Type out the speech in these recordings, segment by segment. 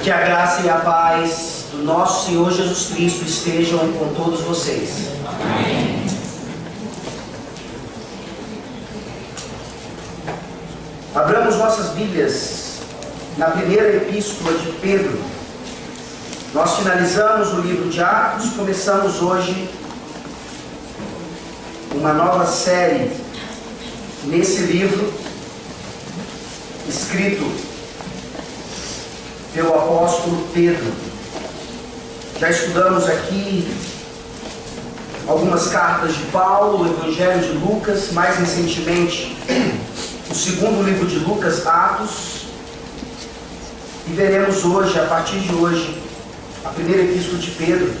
Que a graça e a paz do nosso Senhor Jesus Cristo estejam com todos vocês. Amém. Abramos nossas Bíblias na primeira epístola de Pedro. Nós finalizamos o livro de Atos, começamos hoje uma nova série nesse livro, escrito pelo apóstolo Pedro. Já estudamos aqui algumas cartas de Paulo, o Evangelho de Lucas, mais recentemente o segundo livro de Lucas, Atos, e veremos hoje, a partir de hoje, a primeira epístola de Pedro.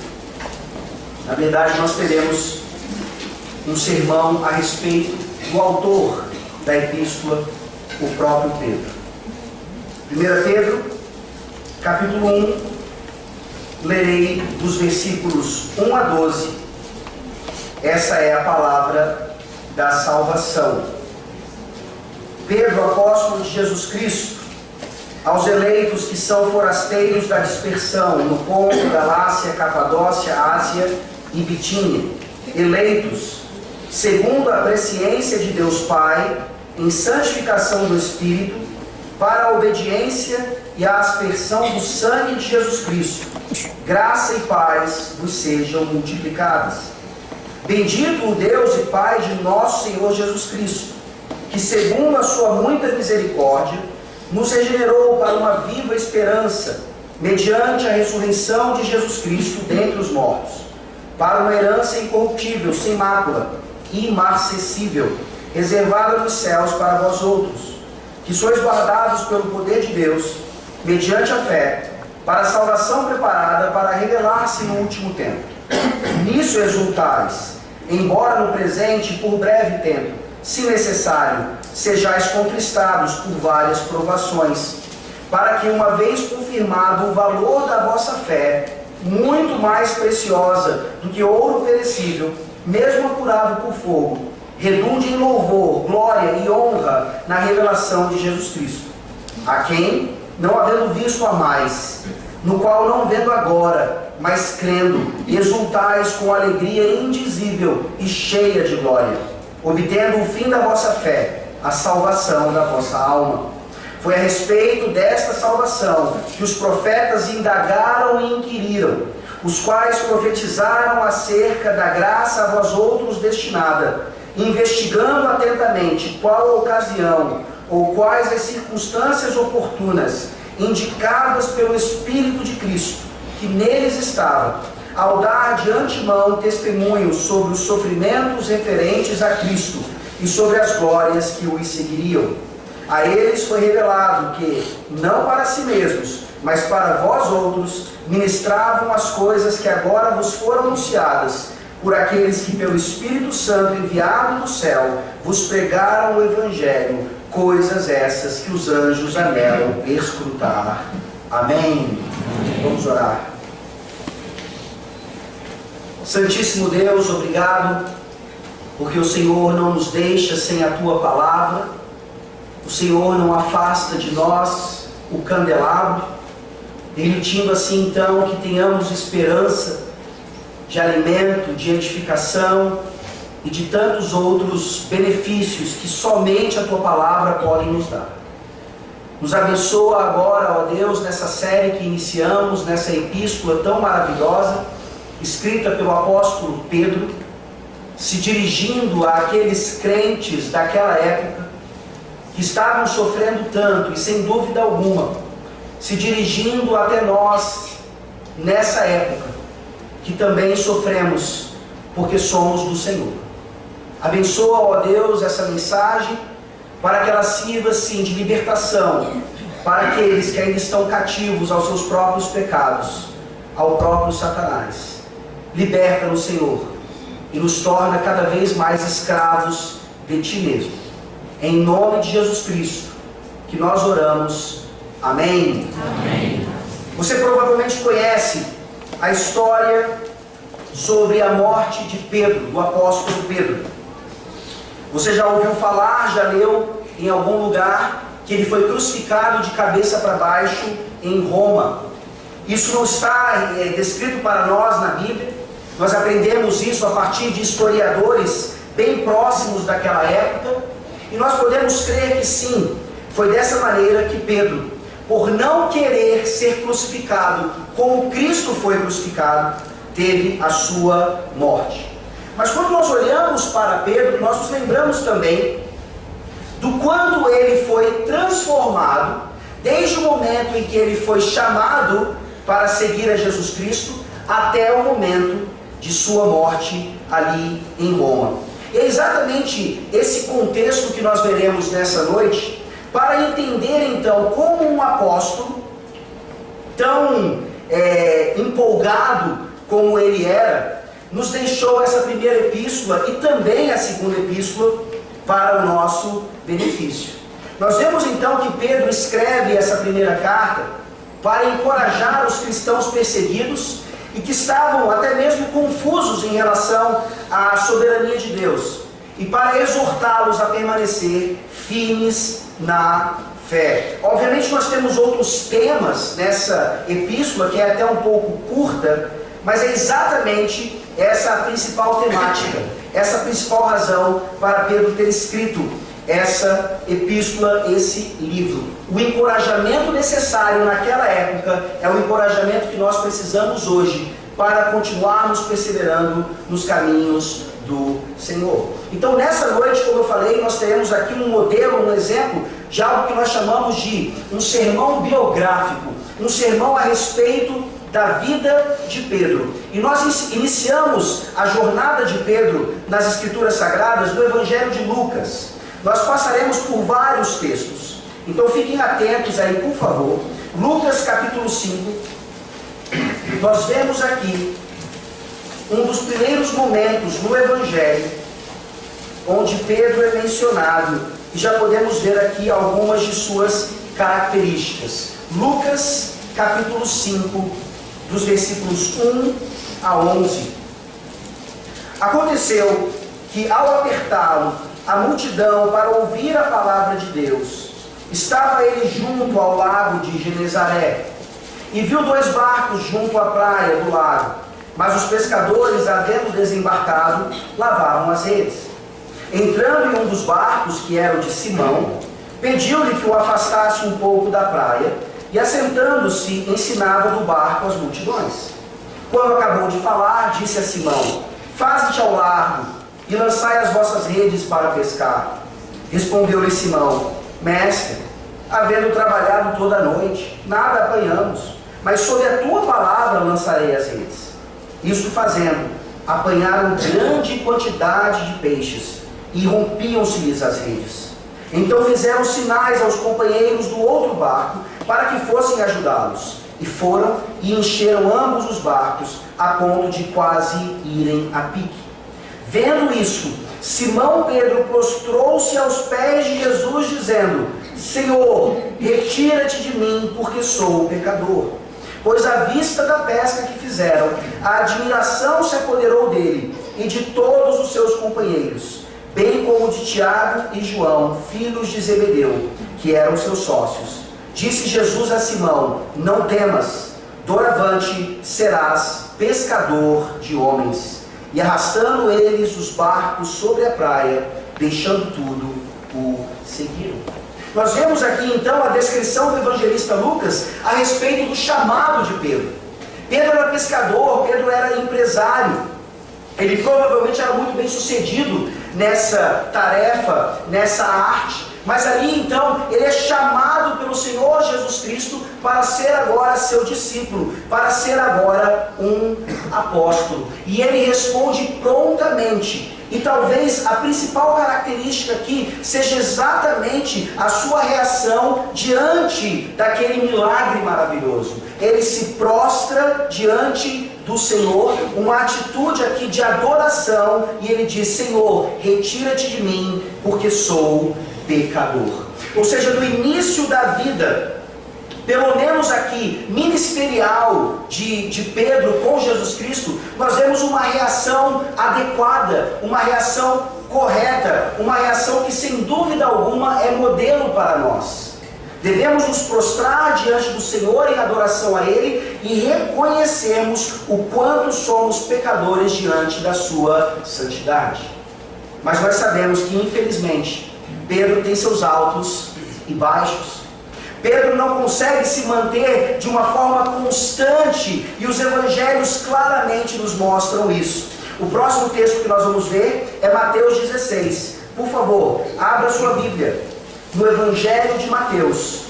Na verdade, nós teremos um sermão a respeito do autor da epístola, o próprio Pedro. 1 Pedro, capítulo 1, lerei dos versículos 1 a 12. Essa é a palavra da salvação. Pedro, apóstolo de Jesus Cristo, aos eleitos que são forasteiros da dispersão, no Ponto, Galácia, Capadócia, Ásia e Bitínia, eleitos, segundo a presciência de Deus Pai, em santificação do Espírito, para a obediência e a aspersão do sangue de Jesus Cristo, graça e paz vos sejam multiplicadas. Bendito o Deus e Pai de nosso Senhor Jesus Cristo, que segundo a sua muita misericórdia, nos regenerou para uma viva esperança, mediante a ressurreição de Jesus Cristo dentre os mortos, para uma herança incorruptível, sem mácula, imarcessível, reservada nos céus para vós outros, que sois guardados pelo poder de Deus, mediante a fé, para a salvação preparada para revelar-se no último tempo. Nisso exultais, embora no presente, por breve tempo, se necessário, sejais contristados por várias provações, para que, uma vez confirmado o valor da vossa fé, muito mais preciosa do que ouro perecível, mesmo apurado por fogo, redunde em louvor, glória e honra na revelação de Jesus Cristo, a quem, não havendo visto a mais, no qual não vendo agora, mas crendo, exultais com alegria indizível e cheia de glória, obtendo o fim da vossa fé, a salvação da vossa alma. Foi a respeito desta salvação que os profetas indagaram e inquiriram, os quais profetizaram acerca da graça a vós outros destinada, investigando atentamente qual a ocasião ou quais as circunstâncias oportunas, indicadas pelo Espírito de Cristo, que neles estava, ao dar de antemão testemunho sobre os sofrimentos referentes a Cristo e sobre as glórias que os seguiriam. A eles foi revelado que, não para si mesmos, mas para vós outros, ministravam as coisas que agora vos foram anunciadas, por aqueles que pelo Espírito Santo enviado do céu vos pregaram o Evangelho, coisas essas que os anjos anelam escrutar. Amém. Vamos orar. Santíssimo Deus, obrigado, porque o Senhor não nos deixa sem a Tua palavra, o Senhor não afasta de nós o candelabro, permitindo assim então que tenhamos esperança de alimento, de edificação e de tantos outros benefícios que somente a Tua palavra pode nos dar. Nos abençoa agora, ó Deus, nessa série que iniciamos, nessa epístola tão maravilhosa, escrita pelo apóstolo Pedro, se dirigindo àqueles crentes daquela época que estavam sofrendo tanto e sem dúvida alguma, se dirigindo até nós nessa época, que também sofremos, porque somos do Senhor. Abençoa, ó Deus, essa mensagem, para que ela sirva, sim, de libertação, para aqueles que ainda estão cativos aos seus próprios pecados, ao próprio Satanás. Liberta-nos, Senhor, e nos torna cada vez mais escravos de Ti mesmo. Em nome de Jesus Cristo, que nós oramos. Amém. Amém. Você provavelmente conhece a história sobre a morte de Pedro, do apóstolo Pedro. Você já ouviu falar, já leu em algum lugar, que ele foi crucificado de cabeça para baixo em Roma. Isso não está descrito para nós na Bíblia. Nós aprendemos isso a partir de historiadores bem próximos daquela época. E nós podemos crer que sim, foi dessa maneira que Pedro, por não querer ser crucificado como Cristo foi crucificado, teve a sua morte. Mas quando nós olhamos para Pedro, nós nos lembramos também do quanto ele foi transformado desde o momento em que ele foi chamado para seguir a Jesus Cristo até o momento de sua morte ali em Roma. E é exatamente esse contexto que nós veremos nessa noite, para entender então como um apóstolo tão empolgado como ele era, nos deixou essa primeira epístola e também a segunda epístola para o nosso benefício. Nós vemos então que Pedro escreve essa primeira carta para encorajar os cristãos perseguidos e que estavam até mesmo confusos em relação à soberania de Deus, e para exortá-los a permanecer firmes na fé. Obviamente nós temos outros temas nessa epístola, que é até um pouco curta, mas é exatamente essa a principal temática, essa a principal razão para Pedro ter escrito essa epístola, esse livro. O encorajamento necessário naquela época é o encorajamento que nós precisamos hoje para continuarmos perseverando nos caminhos do Senhor. Então nessa noite, como eu falei, nós teremos aqui um modelo, um exemplo de algo que nós chamamos de um sermão biográfico, um sermão a respeito da vida de Pedro. E nós iniciamos a jornada de Pedro nas Escrituras Sagradas no Evangelho de Lucas. Nós passaremos por vários textos, então fiquem atentos aí, por favor. Lucas capítulo 5, nós vemos aqui um dos primeiros momentos no Evangelho onde Pedro é mencionado, e já podemos ver aqui algumas de suas características. Lucas capítulo 5, dos versículos 1 a 11. Aconteceu que, ao apertá-lo a multidão para ouvir a palavra de Deus, estava ele junto ao lago de Genezaré, e viu 2 barcos junto à praia do lago, mas os pescadores, havendo desembarcado, lavavam as redes. Entrando em um dos barcos, que era o de Simão, pediu-lhe que o afastasse um pouco da praia, e assentando-se, ensinava do barco as multidões. Quando acabou de falar, disse a Simão: faze-te ao largo e lançai as vossas redes para pescar. Respondeu-lhe Simão: mestre, havendo trabalhado toda a noite, nada apanhamos, mas sob a tua palavra lançarei as redes. Isto fazendo, apanharam grande quantidade de peixes, e rompiam-se-lhes as redes. Então fizeram sinais aos companheiros do outro barco, para que fossem ajudá-los. E foram e encheram ambos os barcos, a ponto de quase irem a pique. Vendo isso, Simão Pedro prostrou-se aos pés de Jesus, dizendo: Senhor, retira-te de mim, porque sou pecador. Pois à vista da pesca que fizeram, a admiração se apoderou dele e de todos os seus companheiros, bem como de Tiago e João, filhos de Zebedeu, que eram seus sócios. Disse Jesus a Simão: não temas, doravante serás pescador de homens. E arrastando eles os barcos sobre a praia, deixando tudo, o seguiram. Nós vemos aqui então a descrição do evangelista Lucas a respeito do chamado de Pedro. Pedro era pescador, Pedro era empresário. Ele provavelmente era muito bem sucedido nessa tarefa, nessa arte. Mas ali então, ele é chamado pelo Senhor Jesus Cristo para ser agora seu discípulo, para ser agora um apóstolo. E ele responde prontamente. E talvez a principal característica aqui seja exatamente a sua reação diante daquele milagre maravilhoso. Ele se prostra diante do Senhor, uma atitude aqui de adoração, e ele diz: Senhor, retira-te de mim, porque sou pecador. Ou seja, no início da vida, pelo menos aqui, ministerial de Pedro com Jesus Cristo, nós vemos uma reação adequada, uma reação correta, uma reação que sem dúvida alguma é modelo para nós. Devemos nos prostrar diante do Senhor em adoração a Ele e reconhecermos o quanto somos pecadores diante da sua santidade. Mas nós sabemos que, infelizmente, Pedro tem seus altos e baixos. Pedro não consegue se manter de uma forma constante e os evangelhos claramente nos mostram isso. O próximo texto que nós vamos ver é Mateus 16. Por favor, abra sua Bíblia no Evangelho de Mateus.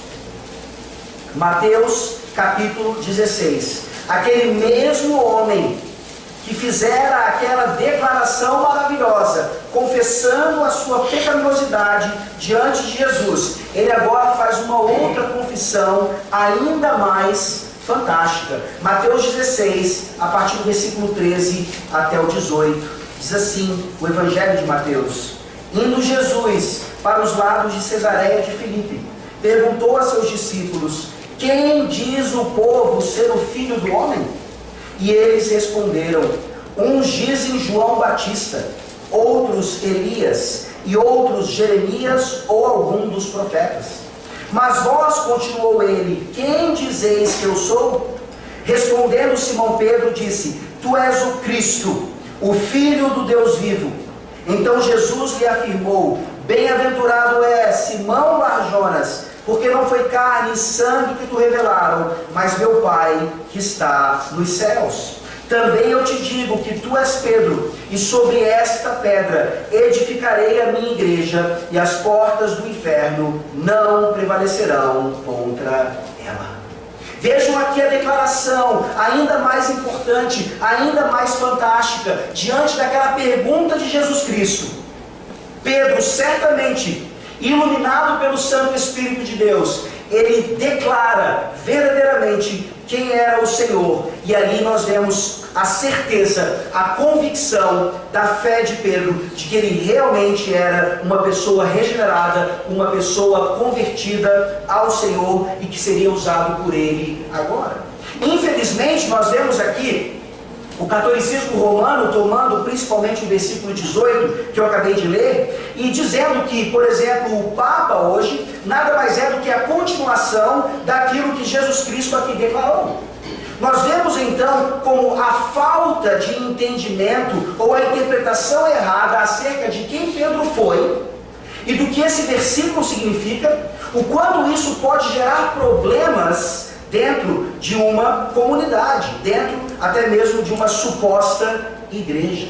Mateus capítulo 16. Aquele mesmo homem que fizera aquela declaração maravilhosa, confessando a sua pecaminosidade diante de Jesus, ele agora faz uma outra confissão ainda mais fantástica. Mateus 16, a partir do versículo 13 até o 18, diz assim o Evangelho de Mateus: Indo Jesus para os lados de Cesareia de Filipe, perguntou a seus discípulos: Quem diz o povo ser o Filho do Homem? E eles responderam: uns dizem João Batista, outros Elias, e outros Jeremias ou algum dos profetas. Mas vós, continuou ele, quem dizeis que eu sou? Respondendo Simão Pedro, disse: Tu és o Cristo, o Filho do Deus vivo. Então Jesus lhe afirmou: Bem-aventurado és, Simão Bar-Jonas, porque não foi carne e sangue que tu revelaram, mas meu Pai que está nos céus. Também eu te digo que tu és Pedro, e sobre esta pedra edificarei a minha igreja, e as portas do inferno não prevalecerão contra ela. Vejam aqui a declaração ainda mais importante, ainda mais fantástica, diante daquela pergunta de Jesus Cristo. Pedro, certamente iluminado pelo Santo Espírito de Deus, ele declara verdadeiramente quem era o Senhor, e ali nós vemos a certeza, a convicção da fé de Pedro, de que ele realmente era uma pessoa regenerada, uma pessoa convertida ao Senhor e que seria usado por ele agora. Infelizmente, nós vemos aqui o catolicismo romano tomando principalmente o versículo 18, que eu acabei de ler, e dizendo que, por exemplo, o Papa hoje nada mais é do que a continuação daquilo que Jesus Cristo aqui declarou. Nós vemos então como a falta de entendimento ou a interpretação errada acerca de quem Pedro foi e do que esse versículo significa, o quanto isso pode gerar problemas dentro de uma comunidade, dentro até mesmo de uma suposta igreja.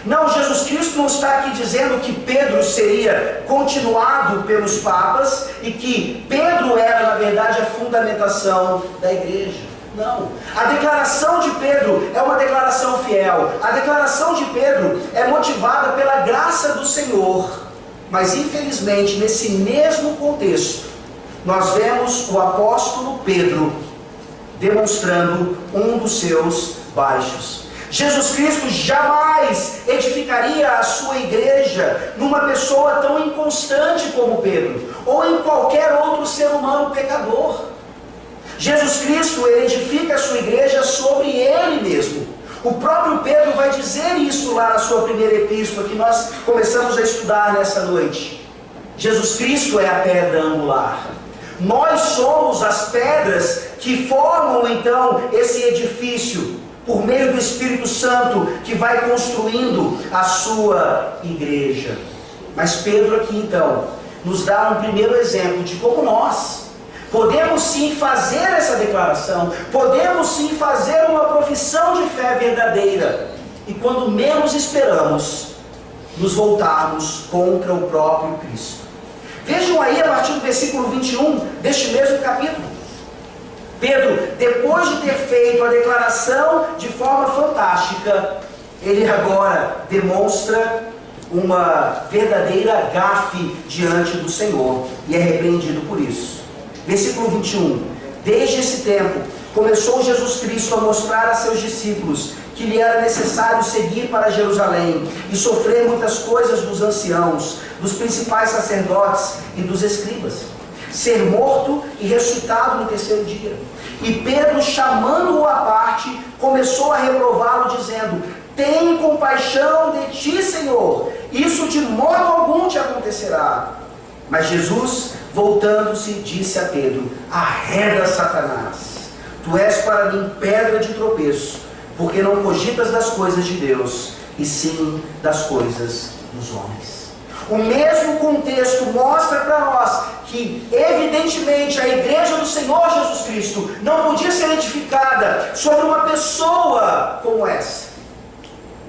Não, Jesus Cristo não está aqui dizendo que Pedro seria continuado pelos papas e que Pedro era, na verdade, a fundamentação da igreja. Não. A declaração de Pedro é uma declaração fiel. A declaração de Pedro é motivada pela graça do Senhor. Mas, infelizmente, nesse mesmo contexto, nós vemos o apóstolo Pedro demonstrando um dos seus baixos. Jesus Cristo jamais edificaria a sua igreja numa pessoa tão inconstante como Pedro, ou em qualquer outro ser humano pecador. Jesus Cristo, ele edifica a sua igreja sobre ele mesmo. O próprio Pedro vai dizer isso lá na sua primeira epístola, que nós começamos a estudar nessa noite. Jesus Cristo é a pedra angular. Nós somos as pedras que formam então esse edifício, por meio do Espírito Santo, que vai construindo a sua igreja. Mas Pedro aqui então nos dá um primeiro exemplo de como nós podemos sim fazer essa declaração, podemos sim fazer uma profissão de fé verdadeira, e quando menos esperamos, nos voltarmos contra o próprio Cristo. Vejam aí a partir do versículo 21 deste mesmo capítulo. Pedro, depois de ter feito a declaração de forma fantástica, ele agora demonstra uma verdadeira gafe diante do Senhor e é repreendido por isso. Versículo 21. Desde esse tempo, começou Jesus Cristo a mostrar a seus discípulos que lhe era necessário seguir para Jerusalém e sofrer muitas coisas dos anciãos, dos principais sacerdotes e dos escribas, ser morto e ressuscitado no terceiro dia. E Pedro, chamando-o à parte, começou a reprová-lo, dizendo: tem compaixão de ti, Senhor, isso de modo algum te acontecerá. Mas Jesus, voltando-se, disse a Pedro: arreda, Satanás, tu és para mim pedra de tropeço, porque não cogitas das coisas de Deus, e sim das coisas dos homens. O mesmo contexto mostra para nós que, evidentemente, a igreja do Senhor Jesus Cristo não podia ser edificada sobre uma pessoa como essa.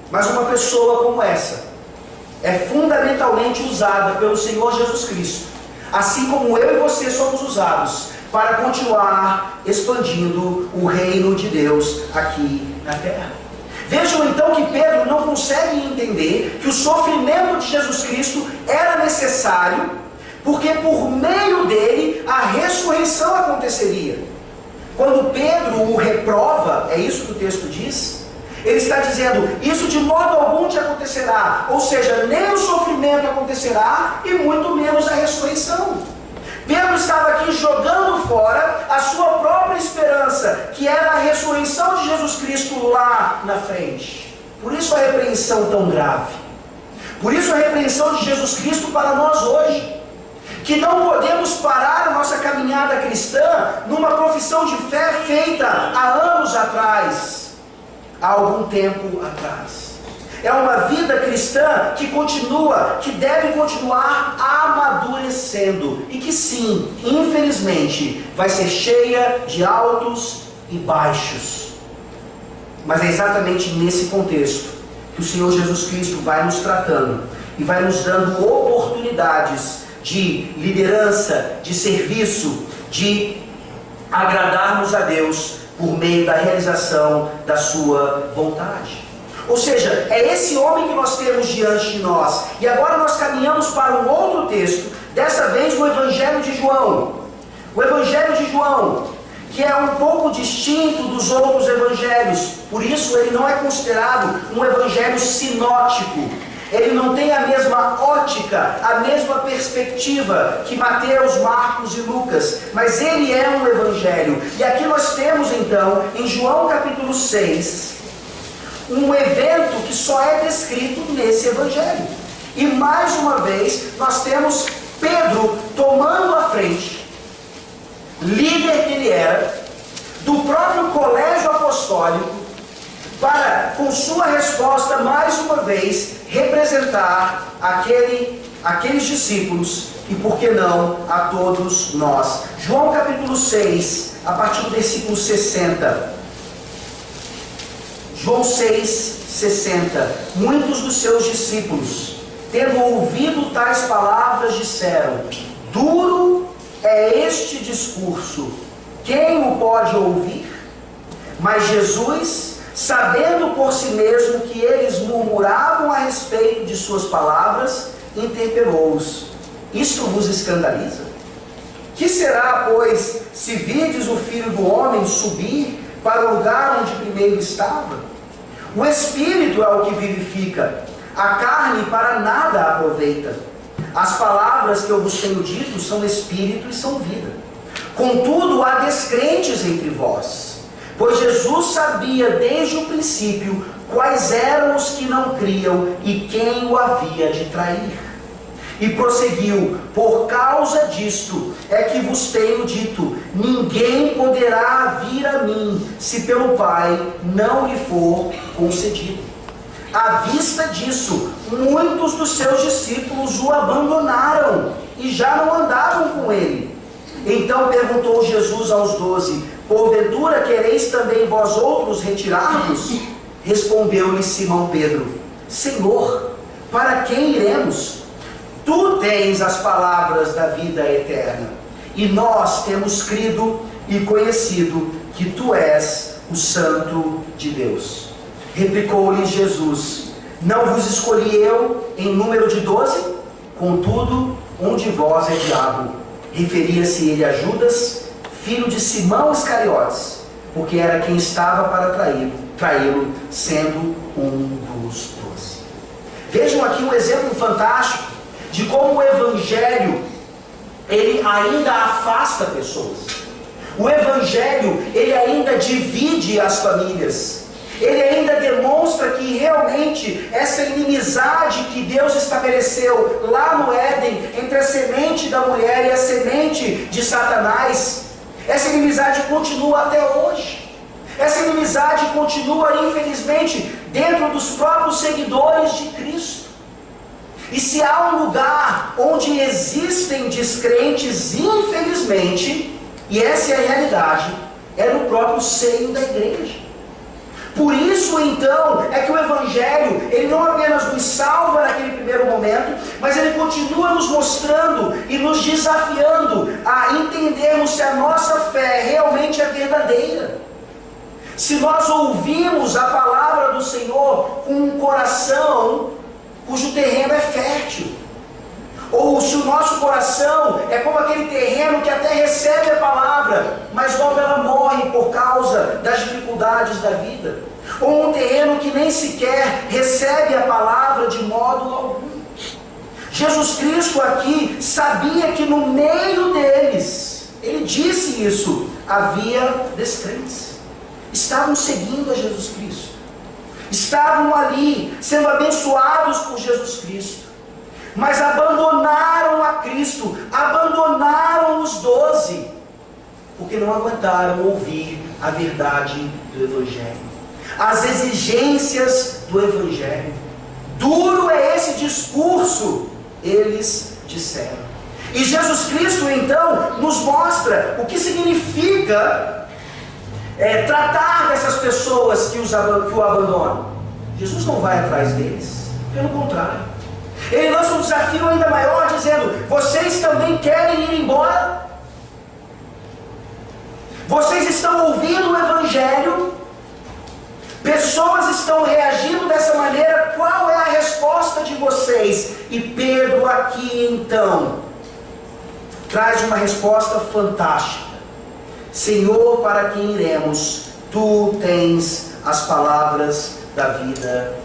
Mas uma pessoa como essa é fundamentalmente usada pelo Senhor Jesus Cristo, assim como eu e você somos usados para continuar expandindo o reino de Deus aqui na terra. Vejam então que Pedro não consegue entender que o sofrimento de Jesus Cristo era necessário, porque por meio dele a ressurreição aconteceria. Quando Pedro o reprova, é isso que o texto diz, ele está dizendo: isso de modo algum te acontecerá, ou seja, nem o sofrimento acontecerá e muito menos a ressurreição. Pedro estava aqui jogando fora a sua própria esperança, que era a ressurreição de Jesus Cristo lá na frente. Por isso a repreensão tão grave. Por isso a repreensão de Jesus Cristo para nós hoje. Que não podemos parar a nossa caminhada cristã numa profissão de fé feita há anos atrás, há algum tempo atrás. É uma vida cristã que continua, que deve continuar amadurecendo e que sim, infelizmente, vai ser cheia de altos e baixos. Mas é exatamente nesse contexto que o Senhor Jesus Cristo vai nos tratando e vai nos dando oportunidades de liderança, de serviço, de agradarmos a Deus por meio da realização da sua vontade. Ou seja, é esse homem que nós temos diante de nós. E agora nós caminhamos para um outro texto, dessa vez no Evangelho de João. O Evangelho de João, que é um pouco distinto dos outros evangelhos, por isso ele não é considerado um evangelho sinótico. Ele não tem a mesma ótica, a mesma perspectiva que Mateus, Marcos e Lucas, mas ele é um evangelho. E aqui nós temos então, em João capítulo 6, um evento que só é descrito nesse evangelho. E mais uma vez, nós temos Pedro tomando a frente, líder que ele era, do próprio colégio apostólico, para, com sua resposta, mais uma vez, representar aqueles discípulos e, por que não, a todos nós. João capítulo 6, a partir do versículo 60. João 6, 60. Muitos dos seus discípulos, tendo ouvido tais palavras, disseram: duro é este discurso, quem o pode ouvir? Mas Jesus, sabendo por si mesmo que eles murmuravam a respeito de suas palavras, interpelou-os: isto vos escandaliza? Que será, pois, se virdes o Filho do Homem subir para o lugar onde primeiro estava? O Espírito é o que vivifica, a carne para nada aproveita. As palavras que eu vos tenho dito são Espírito e são vida. Contudo, há descrentes entre vós, pois Jesus sabia desde o princípio quais eram os que não criam e quem o havia de trair. E prosseguiu: por causa disto é que vos tenho dito, ninguém poderá vir a mim, se pelo Pai não lhe for concedido. À vista disso, muitos dos seus discípulos o abandonaram e já não andavam com ele. Então perguntou Jesus aos 12: porventura quereis também vós outros retirar-vos? Respondeu-lhe Simão Pedro: Senhor, para quem iremos? Tu tens as palavras da vida eterna, e nós temos crido e conhecido que tu és o Santo de Deus. Replicou-lhe Jesus: não vos escolhi eu em número de 12? Contudo, um de vós é diabo. Referia-se ele a Judas, filho de Simão Iscariotes, porque era quem estava para traí-lo, sendo um dos 12. Vejam aqui um exemplo fantástico de como o Evangelho, ele ainda afasta pessoas. O Evangelho, ele ainda divide as famílias. Ele ainda demonstra que realmente essa inimizade que Deus estabeleceu lá no Éden, entre a semente da mulher e a semente de Satanás, essa inimizade continua até hoje. Essa inimizade continua, infelizmente, dentro dos próprios seguidores de Cristo. E se há um lugar onde existem descrentes, infelizmente, e essa é a realidade, é no próprio seio da igreja. Por isso, então, é que o Evangelho, ele não apenas nos salva naquele primeiro momento, mas ele continua nos mostrando e nos desafiando a entendermos se a nossa fé realmente é verdadeira. Se nós ouvimos a palavra do Senhor com um coração cujo terreno é fértil, ou se o nosso coração é como aquele terreno que até recebe a palavra, mas logo ela morre por causa das dificuldades da vida, ou um terreno que nem sequer recebe a palavra de modo algum. Jesus Cristo aqui sabia que no meio deles, ele disse isso, havia descrentes. Estavam seguindo a Jesus Cristo, estavam ali sendo abençoados por Jesus Cristo, mas abandonaram a Cristo, abandonaram os 12, porque não aguentaram ouvir a verdade do Evangelho, as exigências do Evangelho. Duro é esse discurso, eles disseram. E Jesus Cristo então nos mostra o que significa tratar dessas pessoas que o abandonam. Jesus não vai atrás deles, pelo contrário, ele lança um desafio ainda maior, dizendo: vocês também querem ir embora? Vocês estão ouvindo o Evangelho, pessoas estão reagindo dessa maneira, qual é a resposta de vocês? E Pedro aqui então traz uma resposta fantástica: Senhor, para quem iremos? Tu tens as palavras da vida.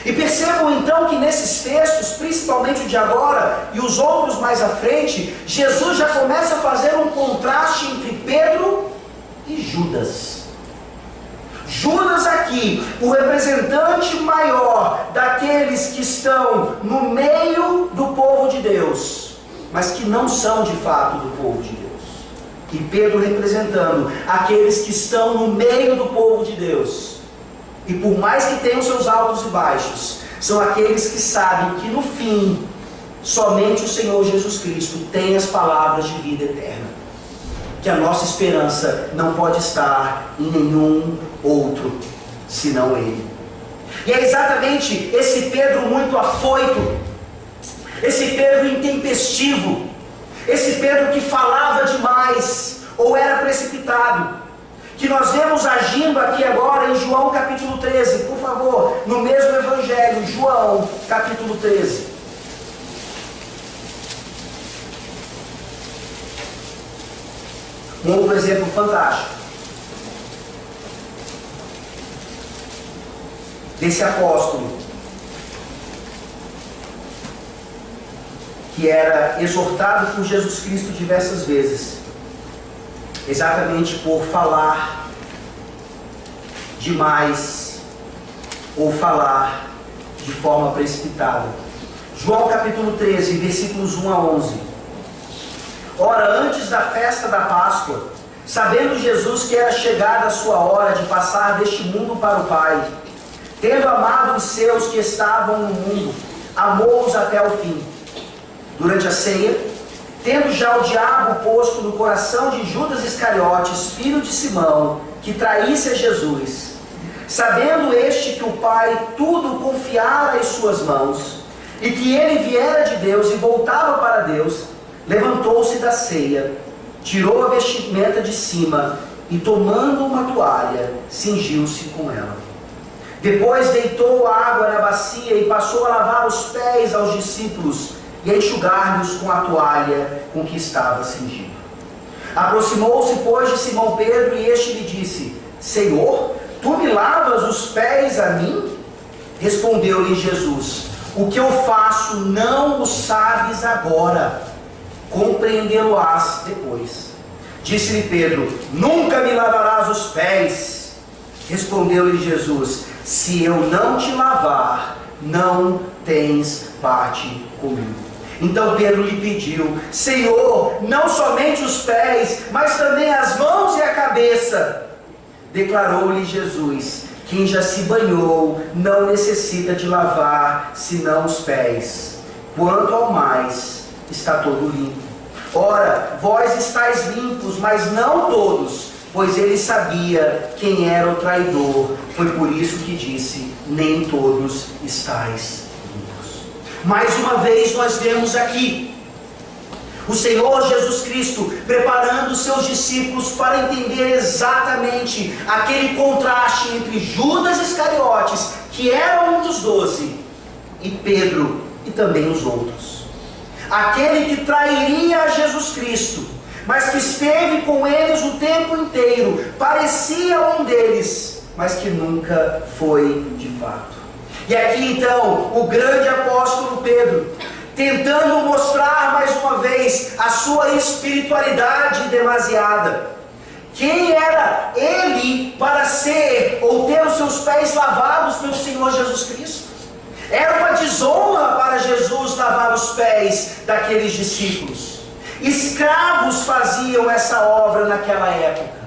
E percebam então que nesses textos, principalmente o de agora e os outros mais à frente, Jesus já começa a fazer um contraste entre Pedro e Judas. Judas aqui, o representante maior daqueles que estão no meio do povo de Deus, mas que não são de fato do povo de Deus. E Pedro representando aqueles que estão no meio do povo de Deus. E por mais que tenham seus altos e baixos, são aqueles que sabem que no fim, somente o Senhor Jesus Cristo tem as palavras de vida eterna. Que a nossa esperança não pode estar em nenhum outro, senão Ele. E é exatamente esse Pedro muito afoito, esse Pedro intempestivo, esse Pedro que falava demais, ou era precipitado, que nós vemos agindo aqui agora em João capítulo 13, por favor, no mesmo Evangelho, João capítulo 13. Um outro exemplo fantástico desse apóstolo que era exortado por Jesus Cristo diversas vezes, exatamente por falar demais ou falar de forma precipitada. João capítulo 13, versículos 1 a 11. Ora, antes da festa da Páscoa, sabendo Jesus que era chegada a sua hora de passar deste mundo para o Pai, tendo amado os seus que estavam no mundo, amou-os até o fim. Durante a ceia, tendo já o diabo posto no coração de Judas Iscariotes, filho de Simão, que traísse a Jesus, sabendo este que o Pai tudo confiara em suas mãos, e que ele viera de Deus e voltava para Deus, levantou-se da ceia, tirou a vestimenta de cima, e tomando uma toalha, cingiu-se com ela. Depois deitou água na bacia e passou a lavar os pés aos discípulos, e a enxugar-lhes com a toalha com que estava cingido. Aproximou-se, pois, de Simão Pedro, e este lhe disse: Senhor, tu me lavas os pés a mim? Respondeu-lhe Jesus: o que eu faço não o sabes agora, compreendê-lo-ás depois. Disse-lhe Pedro: nunca me lavarás os pés. Respondeu-lhe Jesus: se eu não te lavar, não tens parte comigo. Então Pedro lhe pediu: Senhor, não somente os pés, mas também as mãos e a cabeça. Declarou-lhe Jesus: quem já se banhou não necessita de lavar, senão os pés. Quanto ao mais, está todo limpo. Ora, vós estáis limpos, mas não todos, pois ele sabia quem era o traidor. Foi por isso que disse: nem todos estáis limpos. Mais uma vez nós vemos aqui o Senhor Jesus Cristo preparando os seus discípulos para entender exatamente aquele contraste entre Judas Iscariotes, que era um dos 12, e Pedro e também os outros. Aquele que trairia a Jesus Cristo, mas que esteve com eles o tempo inteiro, parecia um deles, mas que nunca foi de fato. E aqui então, o grande apóstolo Pedro, tentando mostrar mais uma vez a sua espiritualidade demasiada. Quem era ele para ser ou ter os seus pés lavados pelo Senhor Jesus Cristo? Era uma desonra para Jesus lavar os pés daqueles discípulos. Escravos faziam essa obra naquela época.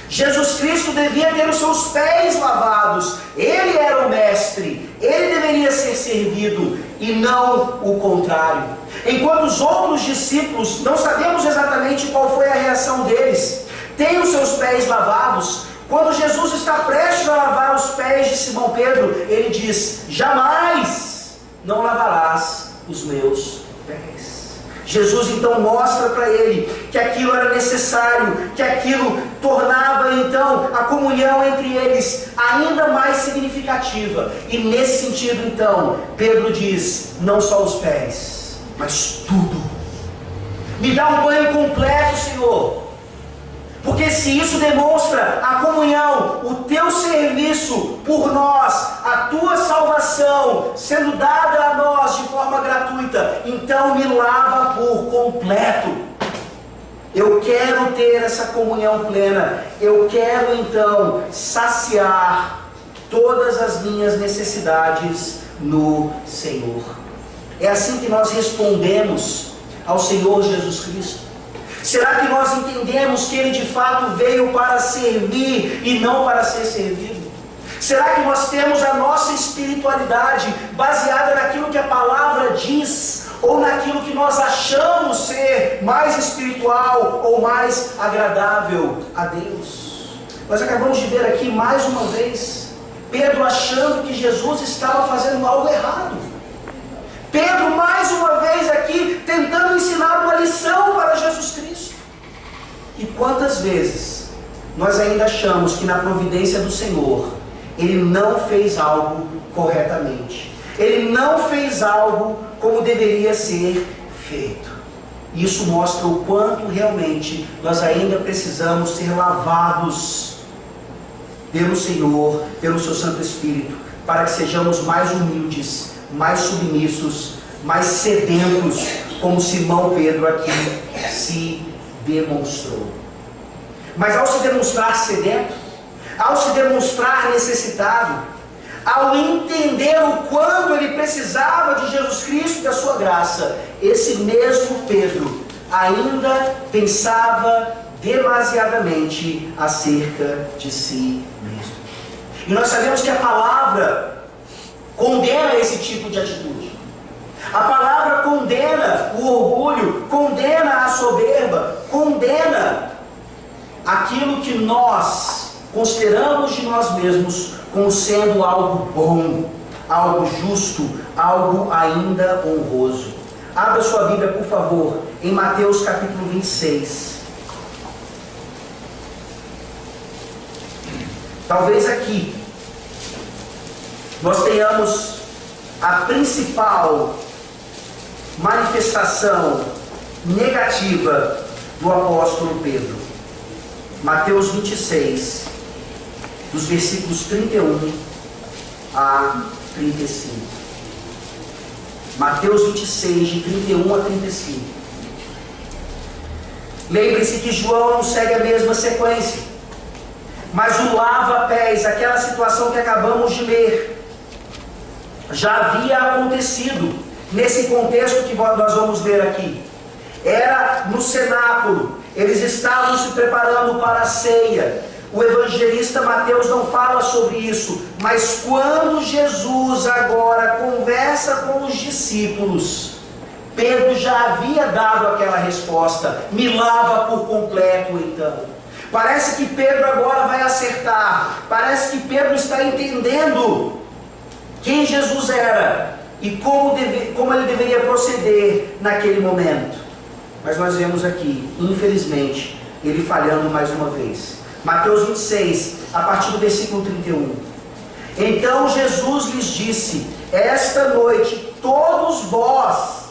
Jesus Cristo devia ter os seus pés lavados. Ele era o mestre, ele deveria ser servido e não o contrário. Enquanto os outros discípulos, não sabemos exatamente qual foi a reação deles, têm os seus pés lavados. Quando Jesus está prestes a lavar os pés de Simão Pedro, ele diz: jamais não lavarás os meus pés. Jesus então mostra para ele que aquilo era necessário, que aquilo tornava então a comunhão entre eles ainda mais significativa. E nesse sentido então, Pedro diz: não só os pés, mas tudo. Me dá um banho completo, Senhor. Porque se isso demonstra a comunhão, o teu serviço por nós, a tua salvação sendo dada a nós de forma gratuita, então me lava por completo. Eu quero ter essa comunhão plena. Eu quero então saciar todas as minhas necessidades no Senhor. É assim que nós respondemos ao Senhor Jesus Cristo. Será que nós entendemos que Ele de fato veio para servir e não para ser servido? Será que nós temos a nossa espiritualidade baseada naquilo que a palavra diz, ou naquilo que nós achamos ser mais espiritual ou mais agradável a Deus? Nós acabamos de ver aqui mais uma vez Pedro achando que Jesus estava fazendo algo errado. Pedro mais uma vez aqui tentando ensinar uma lição para Jesus Cristo. E quantas vezes nós ainda achamos que na providência do Senhor Ele não fez algo corretamente, Ele não fez algo como deveria ser feito. Isso mostra o quanto realmente nós ainda precisamos ser lavados pelo Senhor, pelo seu Santo Espírito, para que sejamos mais humildes, mais submissos, mais sedentos, como Simão Pedro aqui se demonstrou. Mas ao se demonstrar sedento, ao se demonstrar necessitado, ao entender o quanto ele precisava de Jesus Cristo e da sua graça, esse mesmo Pedro ainda pensava demasiadamente acerca de si mesmo. E nós sabemos que a palavra condena esse tipo de atitude. A palavra condena o orgulho, condena a soberba, condena aquilo que nós consideramos de nós mesmos como sendo algo bom, algo justo, algo ainda honroso. Abra sua Bíblia, por favor, em Mateus capítulo 26. Talvez aqui nós tenhamos a principal manifestação negativa do apóstolo Pedro. Mateus 26, dos versículos 31 a 35. Mateus 26, de 31 a 35. Lembre-se que João não segue a mesma sequência. Mas o lava-pés, aquela situação que acabamos de ler, já havia acontecido nesse contexto que nós vamos ler aqui. Era no cenáculo, eles estavam se preparando para a ceia. O evangelista Mateus não fala sobre isso, mas quando Jesus agora conversa com os discípulos, Pedro já havia dado aquela resposta: me lava por completo então. Parece que Pedro agora vai acertar, parece que Pedro está entendendo quem Jesus era e como ele deveria proceder naquele momento. Mas nós vemos aqui, infelizmente, ele falhando mais uma vez. Mateus 26, a partir do versículo 31. Então Jesus lhes disse: esta noite todos vós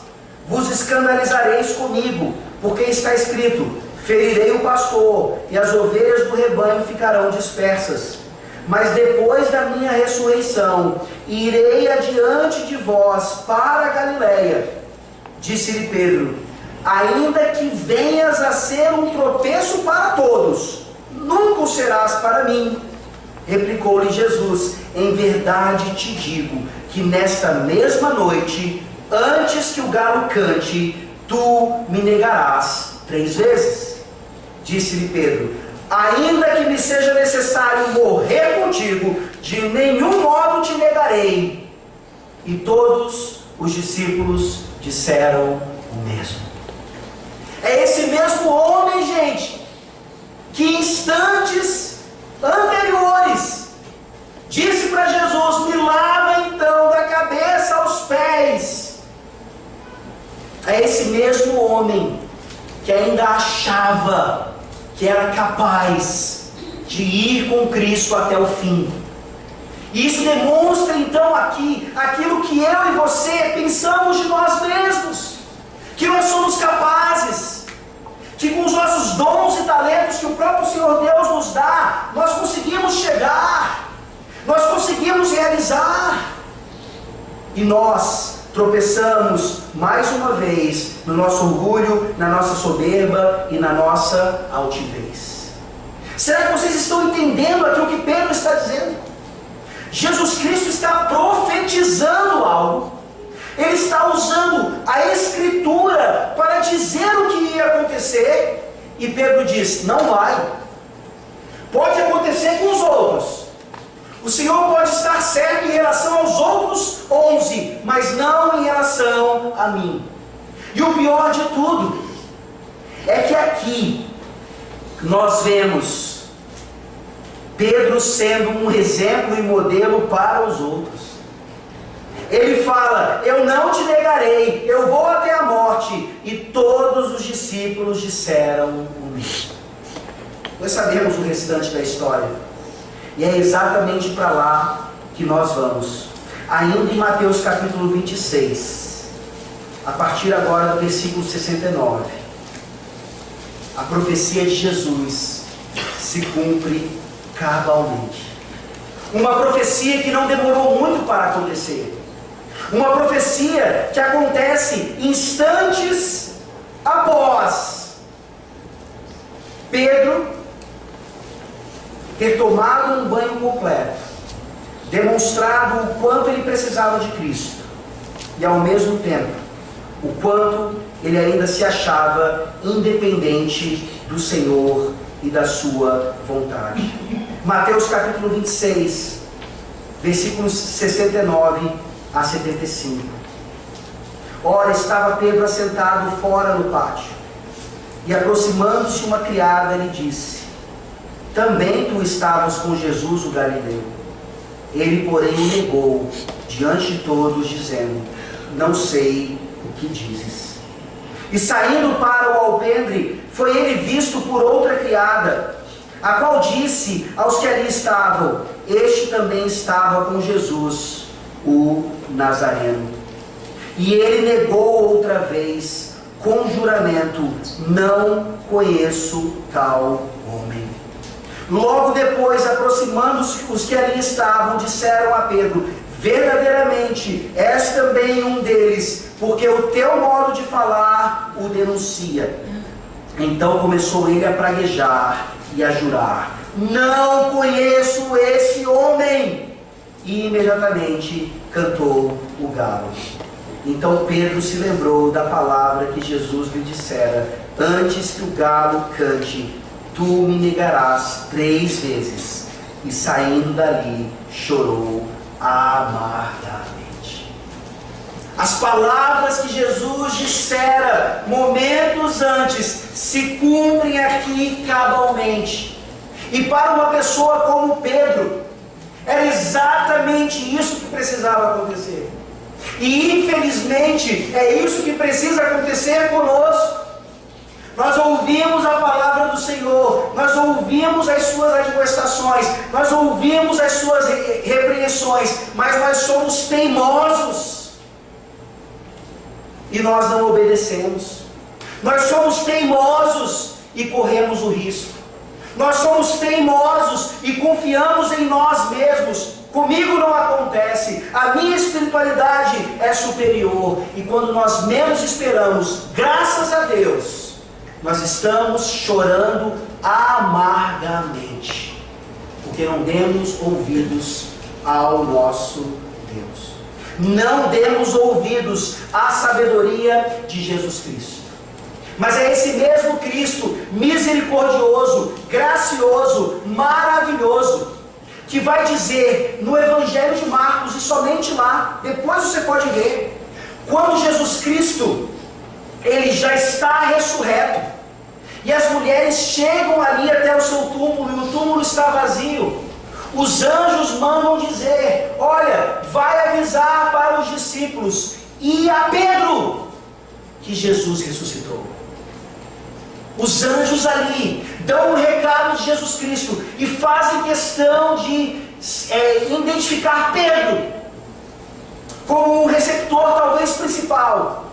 vos escandalizareis comigo, porque está escrito: ferirei o pastor, e as ovelhas do rebanho ficarão dispersas. Mas depois da minha ressurreição, irei adiante de vós para a Galileia. Disse-lhe Pedro: ainda que venhas a ser um tropeço para todos, nunca o serás para mim. Replicou-lhe Jesus: em verdade te digo, que nesta mesma noite, antes que o galo cante, tu me negarás 3 vezes. Disse-lhe Pedro: ainda que me seja necessário morrer contigo, de nenhum modo te negarei. E todos os discípulos disseram o mesmo. É esse mesmo homem, gente, que instantes anteriores disse para Jesus: me lava então da cabeça aos pés. É esse mesmo homem que ainda achava que era capaz de ir com Cristo até o fim. E isso demonstra então aqui aquilo que eu e você pensamos de nós mesmos, que nós somos capazes, que com os nossos dons e talentos que o próprio Senhor Deus nos dá, nós conseguimos chegar, nós conseguimos realizar. E nós tropeçamos mais uma vez no nosso orgulho, na nossa soberba e na nossa altivez. Será que vocês estão entendendo aqui o que Pedro está dizendo? Jesus Cristo está profetizando algo. Ele está usando a Escritura para dizer o que ia acontecer. E Pedro diz: não vai. Pode acontecer com os outros. O Senhor pode estar certo em relação aos outros 11, mas não em relação a mim. E o pior de tudo é que aqui nós vemos Pedro sendo um exemplo e modelo para os outros. Ele fala: eu não te negarei, eu vou até a morte. E todos os discípulos disseram o mesmo. Nós sabemos o restante da história. E é exatamente para lá que nós vamos. Ainda em Mateus capítulo 26, a partir agora do versículo 69, a profecia de Jesus se cumpre cabalmente. Uma profecia que não demorou muito para acontecer. Uma profecia que acontece instantes após Pedro ter tomado um banho completo, demonstrado o quanto ele precisava de Cristo, e ao mesmo tempo, o quanto ele ainda se achava independente do Senhor e da sua vontade. Mateus capítulo 26, versículos 69 a 75. Ora, estava Pedro assentado fora no pátio, e aproximando-se uma criada lhe disse: também tu estavas com Jesus o Galileu. Ele, porém, o negou diante de todos, dizendo: não sei o que dizes. E saindo para o alpendre, foi ele visto por outra criada, a qual disse aos que ali estavam: este também estava com Jesus, o Nazareno. E ele negou outra vez, com juramento: não conheço tal homem. Logo depois, aproximando-se os que ali estavam, disseram a Pedro: verdadeiramente és também um deles, porque o teu modo de falar o denuncia. Então começou ele a praguejar e a jurar: não conheço esse homem. E imediatamente cantou o galo. Então Pedro se lembrou da palavra que Jesus lhe dissera: antes que o galo cante, tu me negarás 3 vezes. E saindo dali, chorou amargamente. As palavras que Jesus dissera momentos antes se cumprem aqui cabalmente. E para uma pessoa como Pedro, era exatamente isso que precisava acontecer. E infelizmente é isso que precisa acontecer conosco. Nós ouvimos a palavra do Senhor, nós ouvimos as suas admoestações, nós ouvimos as suas repreensões, mas nós somos teimosos e nós não obedecemos. Nós somos teimosos e corremos o risco. Nós somos teimosos e confiamos em nós mesmos. Comigo não acontece, a minha espiritualidade é superior. E quando nós menos esperamos, graças a Deus, nós estamos chorando amargamente, porque não demos ouvidos ao nosso Deus. Não demos ouvidos à sabedoria de Jesus Cristo. Mas é esse mesmo Cristo, misericordioso, gracioso, maravilhoso, que vai dizer no Evangelho de Marcos, e somente lá, depois você pode ver, quando Jesus Cristo, ele já está ressurreto, e as mulheres chegam ali até o seu túmulo, e o túmulo está vazio, os anjos mandam dizer: olha, vai avisar para os discípulos e a Pedro que Jesus ressuscitou. Os anjos ali dão o recado de Jesus Cristo e fazem questão de identificar Pedro como um receptor talvez principal.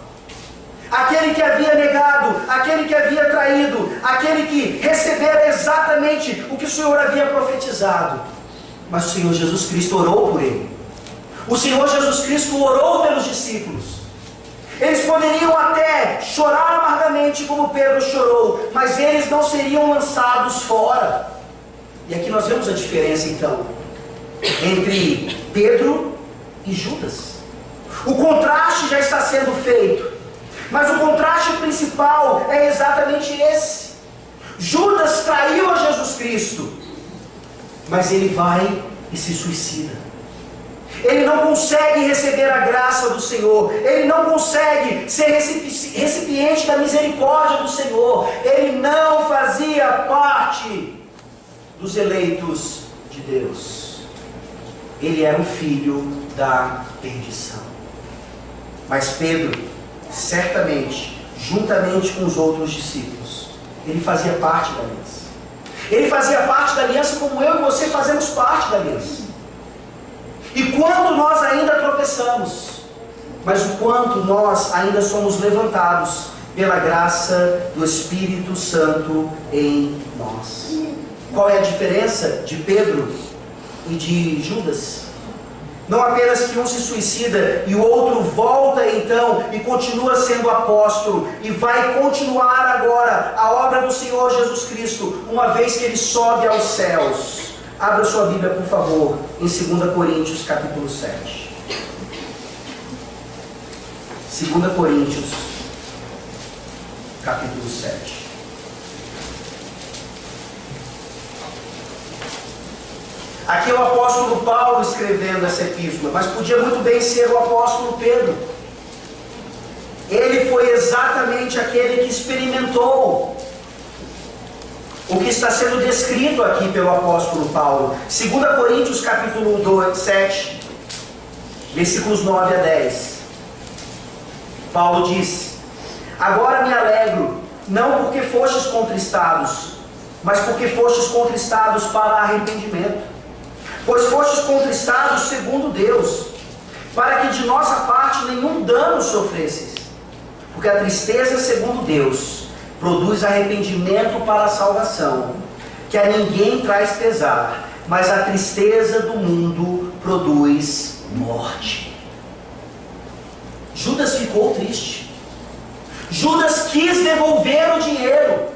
Aquele que havia negado, aquele que havia traído, aquele que recebera exatamente o que o Senhor havia profetizado. Mas o Senhor Jesus Cristo orou por ele. O Senhor Jesus Cristo orou pelos discípulos. Eles poderiam até chorar amargamente como Pedro chorou, mas eles não seriam lançados fora. E aqui nós vemos a diferença então entre Pedro e Judas. O contraste já está sendo feito, mas o contraste principal é exatamente esse. Judas traiu a Jesus Cristo, mas ele vai e se suicida. Ele não consegue receber a graça do Senhor, ele não consegue ser recipiente da misericórdia do Senhor, ele não fazia parte dos eleitos de Deus, ele era um filho da perdição. Mas Pedro, certamente, juntamente com os outros discípulos, ele fazia parte da aliança. Ele fazia parte da aliança como eu e você fazemos parte da aliança. E quanto nós ainda tropeçamos, mas o quanto nós ainda somos levantados pela graça do Espírito Santo em nós. Qual é a diferença de Pedro e de Judas? Não apenas que um se suicida e o outro volta então e continua sendo apóstolo e vai continuar agora a obra do Senhor Jesus Cristo, uma vez que ele sobe aos céus. Abra sua Bíblia, por favor, em 2 Coríntios, capítulo 7. 2 Coríntios, capítulo 7. Aqui é o apóstolo Paulo escrevendo essa epístola, mas podia muito bem ser o apóstolo Pedro. Ele foi exatamente aquele que experimentou o que está sendo descrito aqui pelo apóstolo Paulo. 2 Coríntios capítulo 7, versículos 9 a 10. Paulo diz: agora me alegro, não porque fostes contristados, mas porque fostes contristados para arrependimento. Pois fostes contristados segundo Deus, para que de nossa parte nenhum dano sofresses. Porque a tristeza segundo Deus produz arrependimento para a salvação, que a ninguém traz pesar, mas a tristeza do mundo produz morte. Judas ficou triste. Judas quis devolver o dinheiro.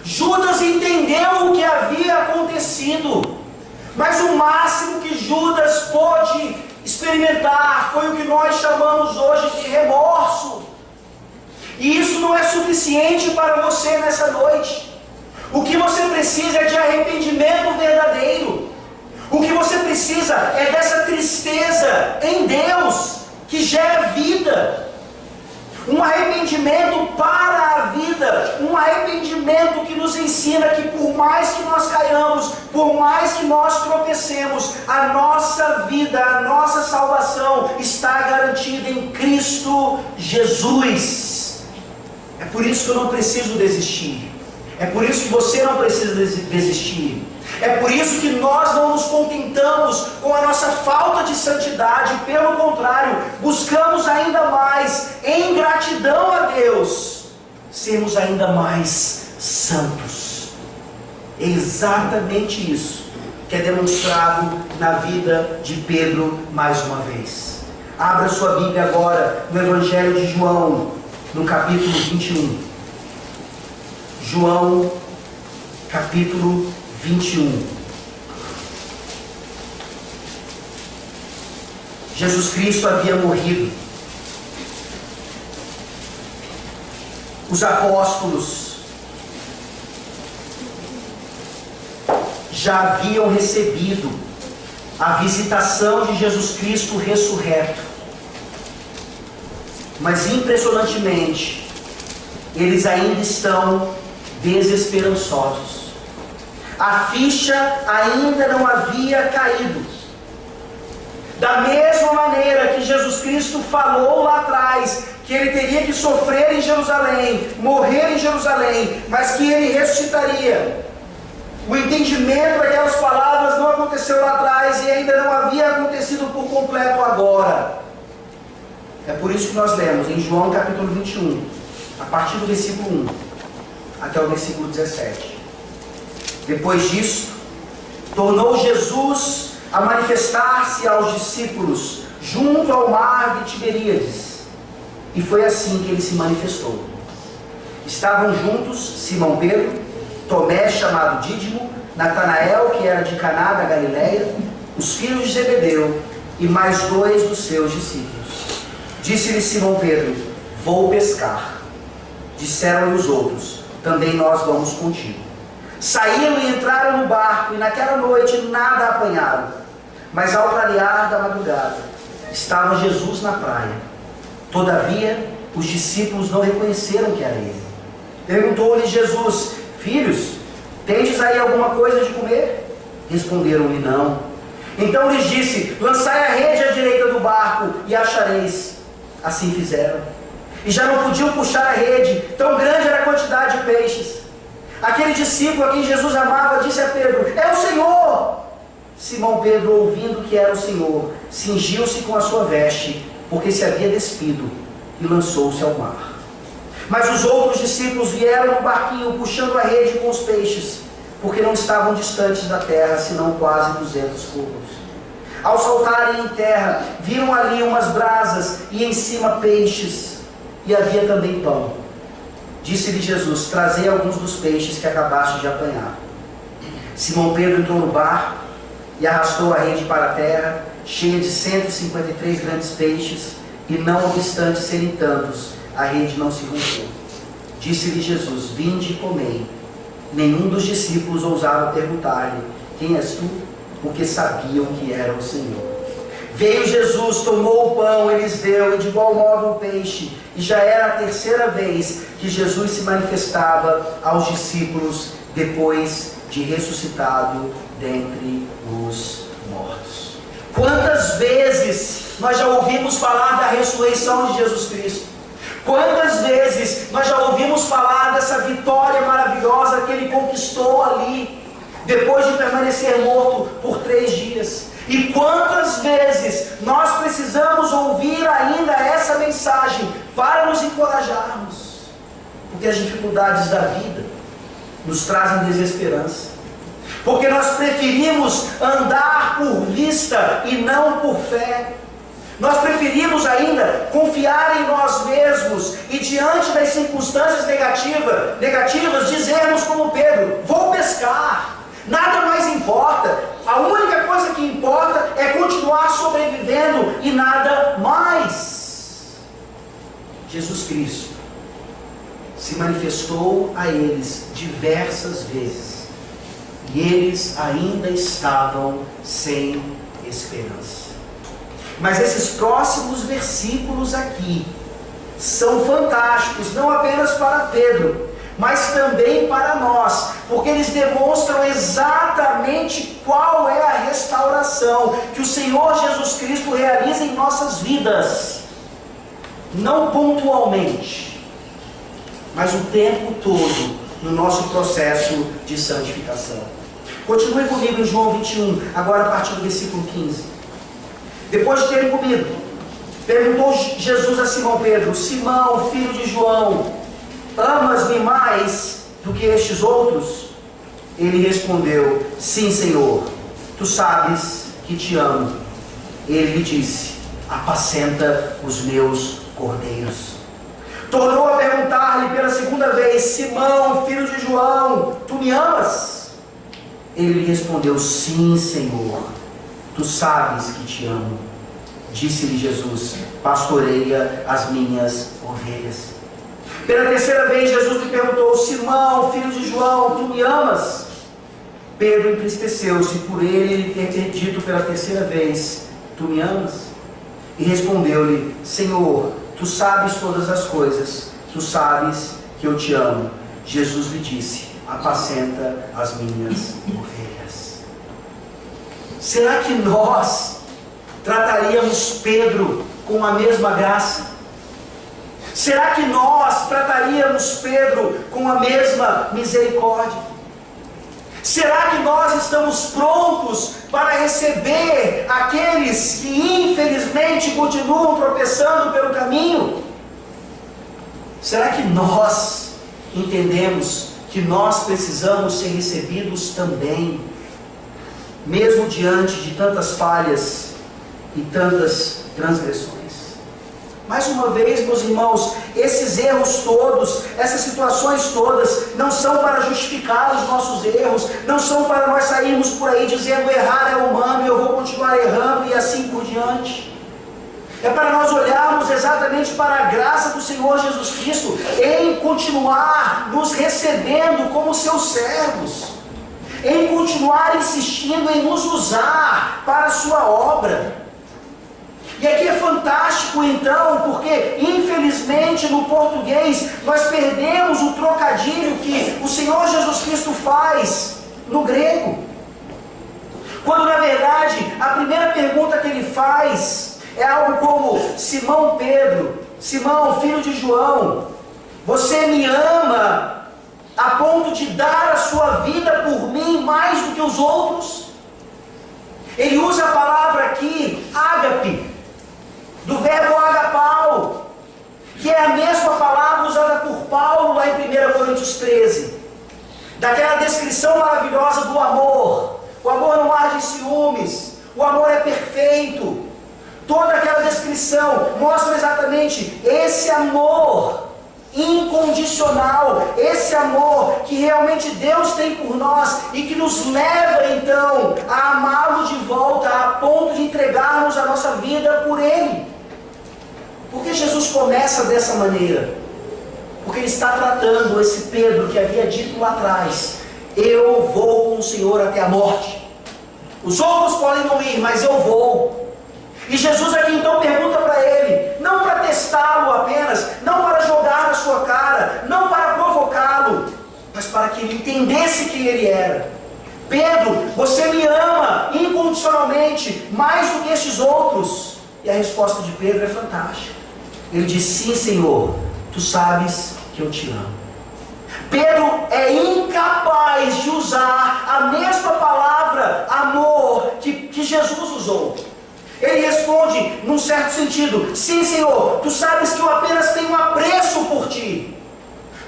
Judas entendeu o que havia acontecido, mas o máximo que Judas pôde experimentar foi o que nós chamamos hoje de remorso. E isso não é suficiente para você nessa noite. O que você precisa é de arrependimento verdadeiro. O que você precisa é dessa tristeza em Deus, que gera vida. Um arrependimento para a vida, um arrependimento que nos ensina que por mais que nós caiamos, por mais que nós tropecemos, a nossa vida, a nossa salvação está garantida em Cristo Jesus. É por isso que eu não preciso desistir. É por isso que você não precisa desistir. É por isso que nós não nos contentamos com a nossa falta de santidade. Pelo contrário, buscamos ainda mais, em gratidão a Deus, sermos ainda mais santos. É exatamente isso que é demonstrado na vida de Pedro mais uma vez. Abra sua Bíblia agora no Evangelho de João, no capítulo 21. João, capítulo 21. Jesus Cristo havia morrido. Os apóstolos já haviam recebido a visitação de Jesus Cristo ressurreto. Mas impressionantemente, eles ainda estão desesperançosos. A ficha ainda não havia caído. Da mesma maneira que Jesus Cristo falou lá atrás, que ele teria que sofrer em Jerusalém, morrer em Jerusalém, mas que ele ressuscitaria. O entendimento daquelas palavras não aconteceu lá atrás e ainda não havia acontecido por completo agora. É por isso que nós lemos em João capítulo 21, a partir do versículo 1 até o versículo 17. Depois disso, tornou Jesus a manifestar-se aos discípulos junto ao mar de Tiberíades. E foi assim que ele se manifestou. Estavam juntos Simão Pedro, Tomé, chamado Dídimo, Natanael, que era de Caná da Galileia, os filhos de Zebedeu e mais 2 dos seus discípulos. Disse-lhe Simão Pedro: vou pescar. Disseram-lhe os outros: também nós vamos contigo. Saíram e entraram no barco, e naquela noite nada apanharam. Mas ao clarear da madrugada, estava Jesus na praia. Todavia, os discípulos não reconheceram que era ele. Perguntou-lhe Jesus: filhos, tendes aí alguma coisa de comer? Responderam-lhe: não. Então lhes disse: lançai a rede à direita do barco, e achareis. Assim fizeram. E já não podiam puxar a rede, tão grande era a quantidade de peixes. Aquele discípulo a quem Jesus amava disse a Pedro: é o Senhor! Simão Pedro, ouvindo que era o Senhor, cingiu-se com a sua veste, porque se havia despido, e lançou-se ao mar. Mas os outros discípulos vieram no barquinho, puxando a rede com os peixes, porque não estavam distantes da terra, senão quase 200 côvados. Ao saltarem em terra, viram ali umas brasas, e em cima peixes, e havia também pão. Disse-lhe Jesus: trazei alguns dos peixes que acabaste de apanhar. Simão Pedro entrou no barco e arrastou a rede para a terra, cheia de 153 grandes peixes, e não obstante serem tantos, a rede não se rompeu. Disse-lhe Jesus: vinde e comei. Nenhum dos discípulos ousava perguntar-lhe: quem és tu? Porque sabiam que era o Senhor. Veio Jesus, tomou o pão e lhes deu, e de igual modo o peixe. E já era a terceira vez que Jesus se manifestava aos discípulos, depois de ressuscitado dentre os mortos. Quantas vezes nós já ouvimos falar da ressurreição de Jesus Cristo? Quantas vezes nós já ouvimos falar dessa vitória maravilhosa que ele conquistou ali, depois de permanecer morto por 3 dias? E quantas vezes nós precisamos ouvir ainda essa mensagem para nos encorajarmos? Porque as dificuldades da vida nos trazem desesperança. Porque nós preferimos andar por vista e não por fé. Nós preferimos ainda confiar em nós mesmos e diante das circunstâncias negativas dizermos como Pedro: vou pescar, nada mais importa, a única coisa que importa é continuar sobrevivendo e nada mais. Jesus Cristo se manifestou a eles diversas vezes e eles ainda estavam sem esperança. Mas esses próximos versículos aqui são fantásticos, não apenas para Pedro, mas também para nós, porque eles demonstram exatamente qual é a restauração que o Senhor Jesus Cristo realiza em nossas vidas, não pontualmente, mas o tempo todo no nosso processo de santificação. Continue comigo em João 21, agora a partir do versículo 15. Depois de terem comido, perguntou Jesus a Simão Pedro: Simão, filho de João, amas-me mais do que estes outros? Ele respondeu: sim, Senhor, tu sabes que te amo. Ele lhe disse: apacenta os meus cordeiros. Tornou a perguntar-lhe pela segunda vez: Simão, filho de João, tu me amas? Ele lhe respondeu: sim, Senhor, tu sabes que te amo. Disse-lhe Jesus: pastoreia as minhas ovelhas. Pela terceira vez Jesus lhe perguntou: Simão, filho de João, tu me amas? Pedro entristeceu-se por ele ter dito pela terceira vez: tu me amas? E respondeu-lhe: Senhor, tu sabes todas as coisas, tu sabes que eu te amo. Jesus lhe disse: apacenta as minhas ovelhas. Será que nós trataríamos Pedro com a mesma graça? Será que nós trataríamos Pedro com a mesma misericórdia? Será que nós estamos prontos para receber aqueles que infelizmente continuam tropeçando pelo caminho? Será que nós entendemos que nós precisamos ser recebidos também, mesmo diante de tantas falhas e tantas transgressões? Mais uma vez, meus irmãos, esses erros todos, essas situações todas, não são para justificar os nossos erros, não são para nós sairmos por aí dizendo errar é humano e eu vou continuar errando e assim por diante. É para nós olharmos exatamente para a graça do Senhor Jesus Cristo em continuar nos recebendo como seus servos, em continuar insistindo em nos usar para a sua obra. E aqui é fantástico então, porque infelizmente no português nós perdemos o trocadilho que o Senhor Jesus Cristo faz no grego. Quando na verdade a primeira pergunta que ele faz é algo como: Simão Pedro, Simão, filho de João, você me ama a ponto de dar a sua vida por mim mais do que os outros? Ele usa a palavra aqui, ágape, do verbo agapau, que é a mesma palavra usada por Paulo lá em 1 Coríntios 13, daquela descrição maravilhosa do amor. O amor não age em ciúmes, o amor é perfeito. Toda aquela descrição mostra exatamente esse amor incondicional, esse amor que realmente Deus tem por nós e que nos leva então a amá-lo de volta, a ponto de entregarmos a nossa vida por Ele. Por que Jesus começa dessa maneira? Porque Ele está tratando esse Pedro que havia dito lá atrás: eu vou com o Senhor até a morte, os outros podem não ir, mas eu vou. E Jesus aqui então pergunta para ele, não para testá-lo apenas, não para jogar na sua cara, não para provocá-lo, mas para que ele entendesse quem ele era. Pedro, você me ama incondicionalmente, mais do que estes outros? E a resposta de Pedro é fantástica. Ele diz: sim, Senhor, tu sabes que eu te amo. Pedro é incapaz de usar a mesma palavra amor que Jesus usou. Ele responde, num certo sentido: sim, Senhor, tu sabes que eu apenas tenho apreço por ti.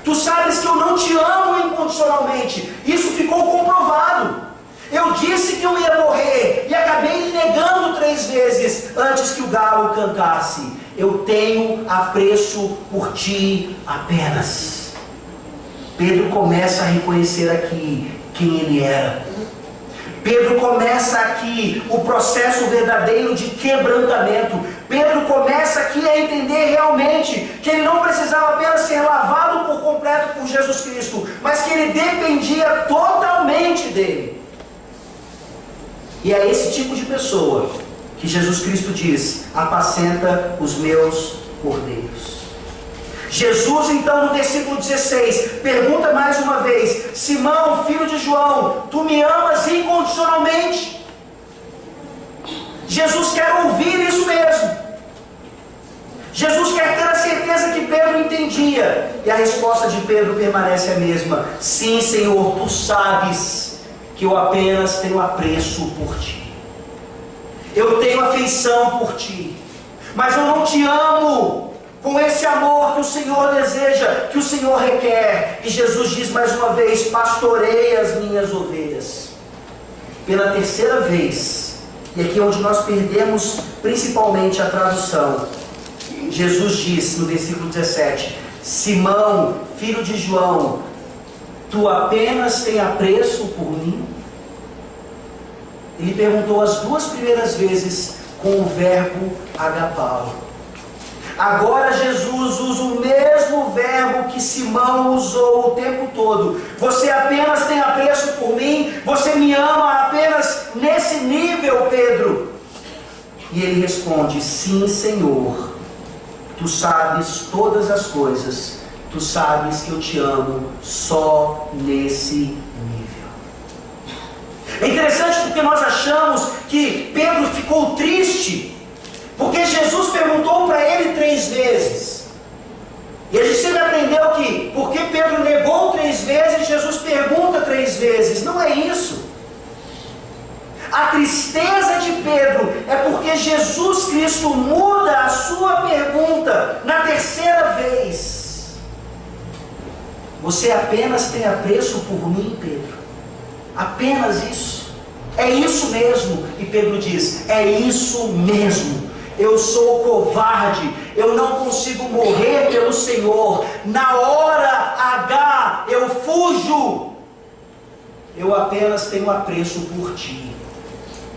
Tu sabes que eu não te amo incondicionalmente. Isso ficou comprovado. Eu disse que eu ia morrer e acabei negando 3 vezes. antes que o galo cantasse: eu tenho apreço por ti apenas. Pedro começa a reconhecer aqui quem ele era. Pedro começa aqui o processo verdadeiro de quebrantamento. Pedro começa aqui a entender realmente que ele não precisava apenas ser lavado por completo por Jesus Cristo, mas que ele dependia totalmente dele. E é esse tipo de pessoa que Jesus Cristo diz: apacenta os meus cordeiros. Jesus, então, no versículo 16, pergunta mais uma vez: Simão, filho de João, tu me amas incondicionalmente? Jesus quer ouvir isso mesmo. Jesus quer ter a certeza que Pedro entendia. E a resposta de Pedro permanece a mesma: sim, Senhor, tu sabes que eu apenas tenho apreço por ti. Eu tenho afeição por ti, mas eu não te amo com esse amor que o Senhor deseja, que o Senhor requer. E Jesus diz mais uma vez: pastorei as minhas ovelhas. Pela terceira vez, e aqui é onde nós perdemos principalmente a tradução, Jesus diz no versículo 17: Simão, filho de João, tu apenas tem apreço por mim? Ele perguntou as duas primeiras vezes com o verbo agapao. Agora Jesus usa o mesmo verbo que Simão usou o tempo todo. Você apenas tem apreço por mim? Você me ama apenas nesse nível, Pedro? E ele responde: sim, Senhor, tu sabes todas as coisas, tu sabes que eu te amo só nesse nível. É interessante porque nós achamos que Pedro ficou triste porque Jesus perguntou para ele 3 vezes. E a gente sempre aprendeu que porque Pedro negou 3 vezes, Jesus pergunta 3 vezes. Não é isso. A tristeza de Pedro é porque Jesus Cristo muda a sua pergunta na terceira vez. Você apenas tem apreço por mim, Pedro? Apenas isso? É isso mesmo? E Pedro diz: é isso mesmo. Eu sou covarde, eu não consigo morrer pelo Senhor. Na hora H eu fujo. Eu apenas tenho apreço por ti.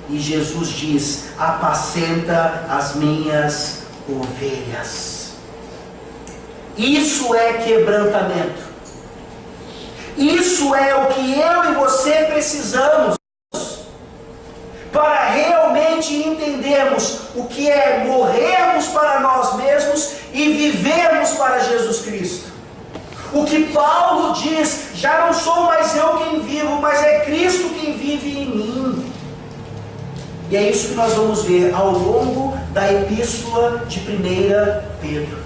E Jesus diz: apacenta as minhas ovelhas. Isso é quebrantamento. Isso é o que eu e você precisamos para realmente entendermos o que é morrermos para nós mesmos e vivermos para Jesus Cristo. O que Paulo diz: já não sou mais eu quem vivo, mas é Cristo quem vive em mim. E é isso que nós vamos ver ao longo da epístola de 1 Pedro.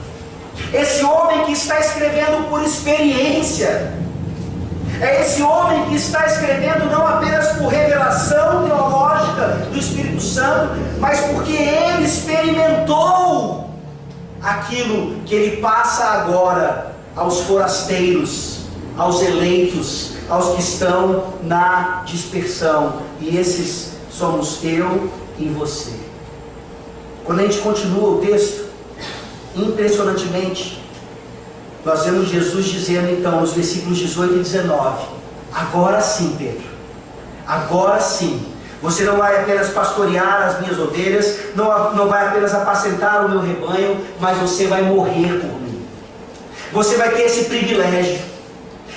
Esse homem que está escrevendo por experiência, é esse homem que está escrevendo não apenas por revelação teológica do Espírito Santo, mas porque ele experimentou aquilo que ele passa agora aos forasteiros, aos eleitos, aos que estão na dispersão. E esses somos eu e você. Quando a gente continua o texto, impressionantemente, nós vemos Jesus dizendo então nos versículos 18 e 19: agora sim, Pedro, agora sim, você não vai apenas pastorear as minhas ovelhas, não vai apenas apacentar o meu rebanho, mas você vai morrer por mim. Você vai ter esse privilégio.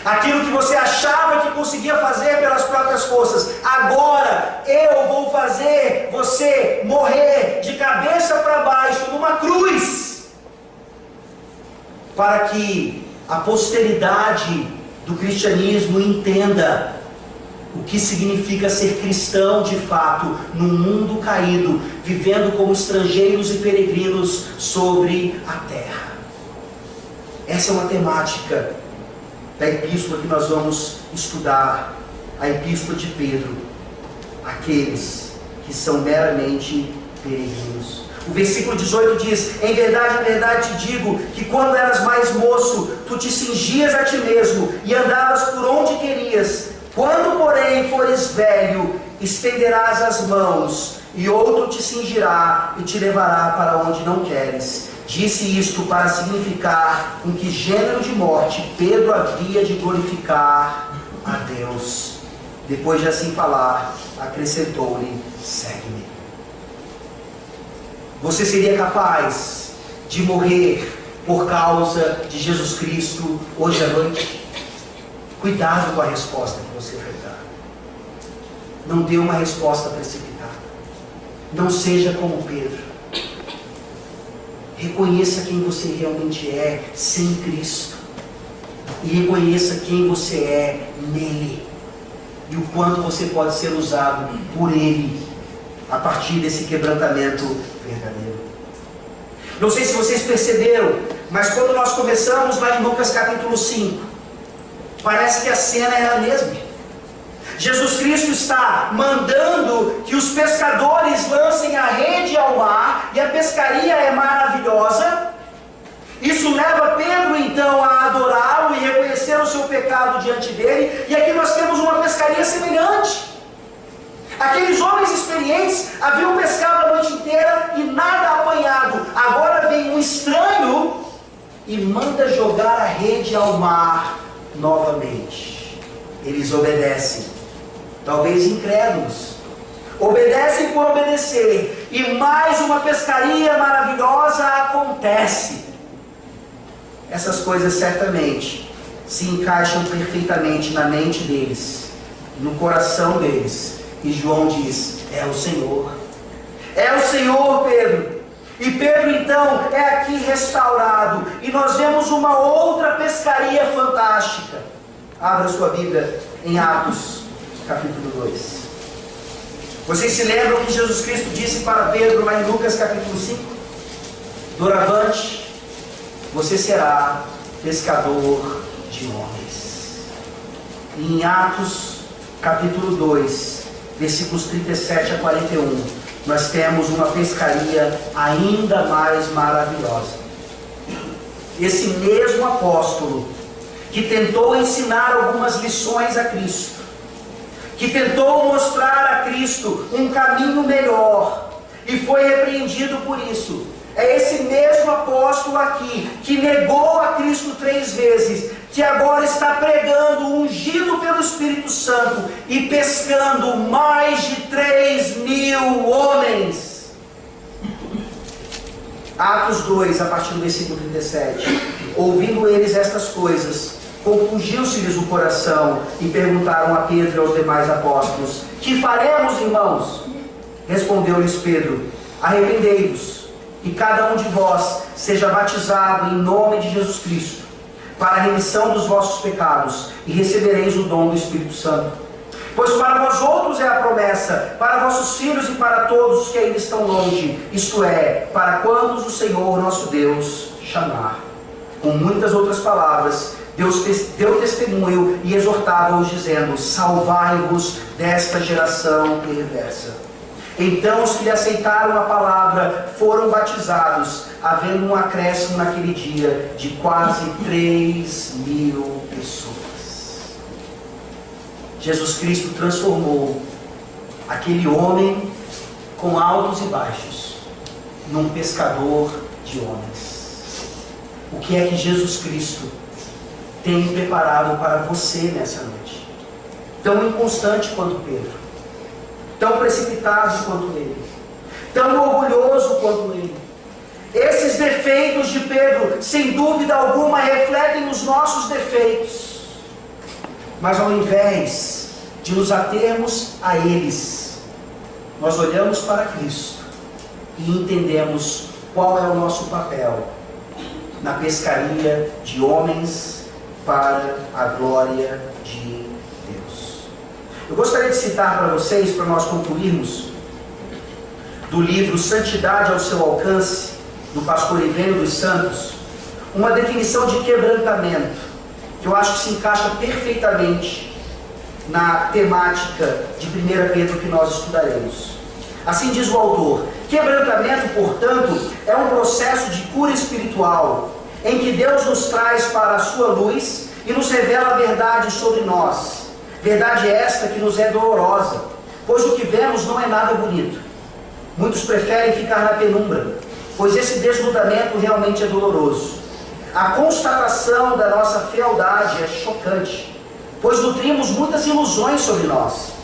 Aquilo que você achava que conseguia fazer pelas próprias forças, agora eu vou fazer você morrer de cabeça para baixo numa cruz, para que a posteridade do cristianismo entenda o que significa ser cristão de fato, num mundo caído, vivendo como estrangeiros e peregrinos sobre a terra. Essa é uma temática da epístola que nós vamos estudar, a epístola de Pedro, aqueles que são meramente peregrinos. O versículo 18 diz: em verdade te digo, que quando eras mais moço, tu te cingias a ti mesmo, e andavas por onde querias. Quando, porém, fores velho, estenderás as mãos, e outro te cingirá e te levará para onde não queres. Disse isto para significar com que gênero de morte Pedro havia de glorificar a Deus. Depois de assim falar, acrescentou-lhe: segue-me. Você seria capaz de morrer por causa de Jesus Cristo hoje à noite? Cuidado com a resposta que você vai dar. Não dê uma resposta precipitada. Não seja como Pedro. Reconheça quem você realmente é sem Cristo. E reconheça quem você é nele. E o quanto você pode ser usado por Ele a partir desse quebrantamento verdadeiro. Não sei se vocês perceberam, mas quando nós começamos lá em Lucas capítulo 5, parece que a cena é a mesma. Jesus Cristo está mandando que os pescadores lancem a rede ao mar, e a pescaria é maravilhosa. Isso leva Pedro então a adorá-lo e reconhecer o seu pecado diante dele, e aqui nós temos uma pescaria semelhante. Aqueles homens experientes haviam pescado a noite inteira e nada apanhado. Agora vem um estranho e manda jogar a rede ao mar novamente. Eles obedecem, talvez incrédulos, obedecem por obedecer, e mais uma pescaria maravilhosa acontece. Essas coisas certamente se encaixam perfeitamente na mente deles, no coração deles. E João diz: é o Senhor. É o Senhor, Pedro. E Pedro então é aqui restaurado. E nós vemos uma outra pescaria fantástica. Abra sua Bíblia em Atos, capítulo 2. Vocês se lembram que Jesus Cristo disse para Pedro lá em Lucas capítulo 5? Doravante, você será pescador de homens. E em Atos capítulo 2, versículos 37 a 41, nós temos uma pescaria ainda mais maravilhosa. Esse mesmo apóstolo que tentou ensinar algumas lições a Cristo, que tentou mostrar a Cristo um caminho melhor, e foi repreendido por isso, é esse mesmo apóstolo aqui, que negou a Cristo 3 vezes, que agora está pregando, ungido pelo Espírito Santo, e pescando mais de 3.000 homens. Atos 2, a partir do versículo 37. Ouvindo eles estas coisas, compungiu-se-lhes o coração, e perguntaram a Pedro e aos demais apóstolos: que faremos, irmãos? Respondeu-lhes Pedro: arrependei-vos, e cada um de vós seja batizado em nome de Jesus Cristo, para a remissão dos vossos pecados, e recebereis o dom do Espírito Santo. Pois para vós outros é a promessa, para vossos filhos e para todos os que ainda estão longe, isto é, para quantos o Senhor nosso Deus chamar. Com muitas outras palavras, Deus deu testemunho e exortava-os, dizendo: salvai-vos desta geração perversa. Então os que lhe aceitaram a palavra foram batizados, havendo um acréscimo naquele dia de quase 3.000 pessoas. Jesus Cristo transformou aquele homem com altos e baixos num pescador de homens. O que é que Jesus Cristo tem preparado para você nessa noite? Tão inconstante quanto Pedro, tão precipitado quanto ele, tão orgulhoso quanto ele. Esses defeitos de Pedro, sem dúvida alguma, refletem os nossos defeitos. Mas ao invés de nos atermos a eles, nós olhamos para Cristo e entendemos qual é o nosso papel na pescaria de homens para a glória de Deus. Eu gostaria de citar para vocês, para nós concluirmos, do livro Santidade ao Seu Alcance, do pastor Ivênio dos Santos, uma definição de quebrantamento, que eu acho que se encaixa perfeitamente na temática de 1 Pedro que nós estudaremos. Assim diz o autor: quebrantamento, portanto, é um processo de cura espiritual, em que Deus nos traz para a sua luz e nos revela a verdade sobre nós. Verdade esta que nos é dolorosa, pois o que vemos não é nada bonito. Muitos preferem ficar na penumbra, pois esse desnudamento realmente é doloroso. A constatação da nossa fealdade é chocante, pois nutrimos muitas ilusões sobre nós.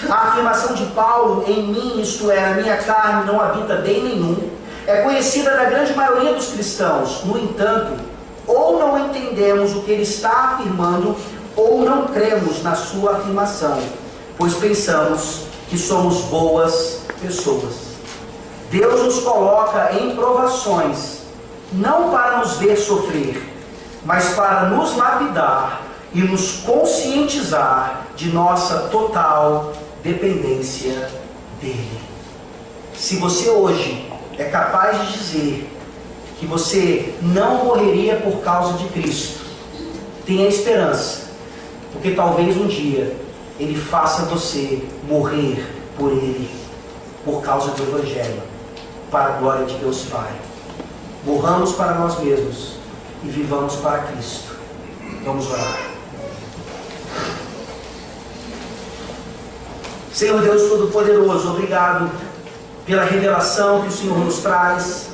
A afirmação de Paulo, em mim, isto é, a minha carne não habita bem nenhum, é conhecida da grande maioria dos cristãos. No entanto, ou não entendemos o que ele está afirmando, ou não cremos na sua afirmação, pois pensamos que somos boas pessoas. Deus nos coloca em provações, não para nos ver sofrer, mas para nos lapidar e nos conscientizar de nossa total dependência dele. Se você hoje é capaz de dizer que você não morreria por causa de Cristo, tenha esperança, porque talvez um dia ele faça você morrer por ele, por causa do Evangelho, para a glória de Deus Pai. Morramos para nós mesmos e vivamos para Cristo. Vamos orar. Senhor Deus Todo-Poderoso, obrigado pela revelação que o Senhor nos traz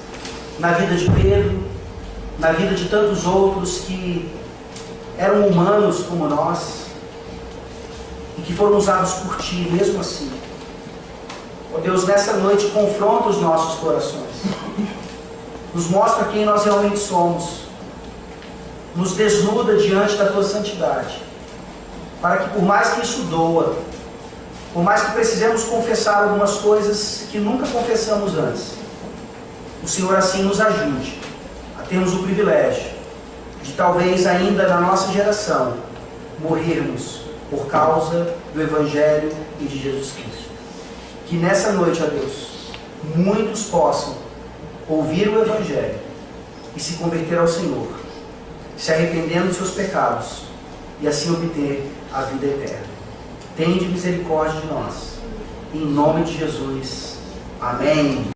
na vida de Pedro, na vida de tantos outros que eram humanos como nós e que foram usados por Ti mesmo assim. Ó Deus, nessa noite confronta os nossos corações, nos mostra quem nós realmente somos, nos desnuda diante da Tua santidade, para que por mais que isso doa, por mais que precisemos confessar algumas coisas que nunca confessamos antes, o Senhor assim nos ajude a termos o privilégio de talvez ainda na nossa geração morrermos por causa do Evangelho e de Jesus Cristo. Que nessa noite, ó Deus, muitos possam ouvir o Evangelho e se converter ao Senhor, se arrependendo dos seus pecados e assim obter a vida eterna. Tende misericórdia de nós. Em nome de Jesus. Amém.